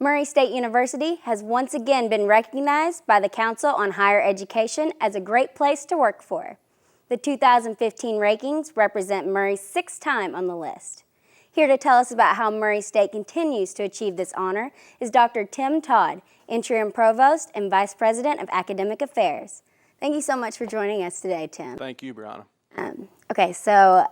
Murray State University has once again been recognized by the Council on Higher Education as a great place to work for. The 2015 rankings represent Murray's sixth time on the list. Here to tell us about how Murray State continues to achieve this honor is Dr. Tim Todd, interim provost and vice president of academic affairs. Thank you so much for joining us today, Tim. Thank you, Brianna. Okay, so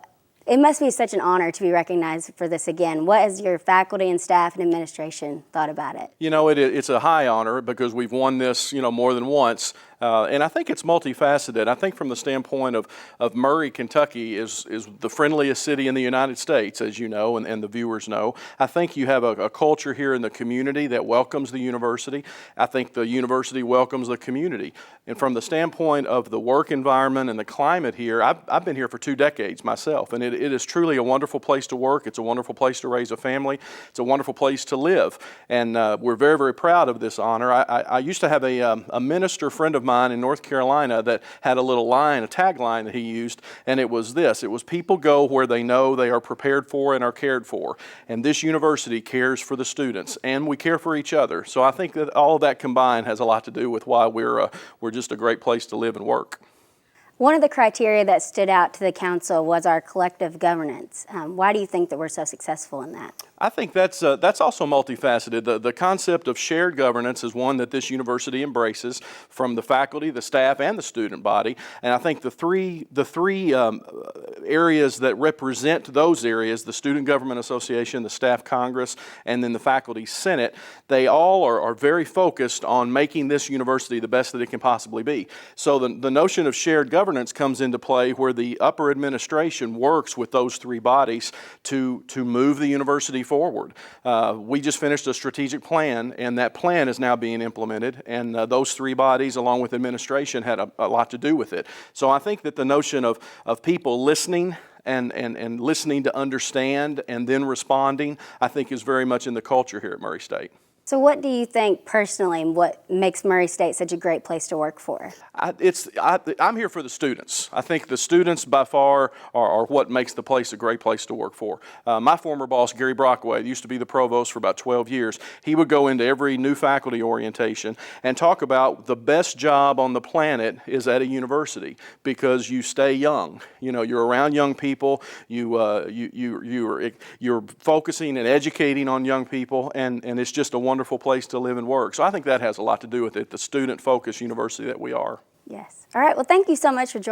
it must be such an honor to be recognized for this again. What has your faculty and staff and administration thought about it? You know, it's a high honor because we've won this, more than once. And I think it's multifaceted. I think from the standpoint of Murray, Kentucky is the friendliest city in the United States, as you know, and the viewers know. I think you have a culture here in the community that welcomes the university. I think the university welcomes the community. And from the standpoint of the work environment and the climate here, I've been here for 2 decades myself, and it is truly a wonderful place to work. It's a wonderful place to raise a family. It's a wonderful place to live. And we're very, very proud of this honor. I used to have a minister friend of mine in North Carolina that had a little line, a tagline that he used, and it was this. It was, people go where they know they are prepared for and are cared for. And this university cares for the students, and we care for each other. So I think that all of that combined has a lot to do with why we're just a great place to live and work. One of the criteria that stood out to the council was our collective governance. Why do you think that we're so successful in that? I think that's also multifaceted. The concept of shared governance is one that this university embraces from the faculty, the staff, and the student body. And I think the three areas that represent those areas, the Student Government Association, the Staff Congress, and then the Faculty Senate, they all are very focused on making this university the best that it can possibly be. So the notion of shared governance comes into play where the upper administration works with those 3 bodies to move the university forward. We just finished a strategic plan, and that plan is now being implemented, and those 3 bodies along with administration had a lot to do with it. So I think that the notion of people listening and listening to understand and then responding, I think is very much in the culture here at Murray State. So what do you think personally, what makes Murray State such a great place to work for? I'm here for the students. I think the students by far are what makes the place a great place to work for. My former boss, Gary Brockway, used to be the provost for about 12 years. He would go into every new faculty orientation and talk about the best job on the planet is at a university because you stay young. You're around young people. You're focusing and educating on young people, and it's just a wonderful place to live and work. So I think that has a lot to do with it, the student-focused university that we are. Yes. All right. Well, thank you so much for joining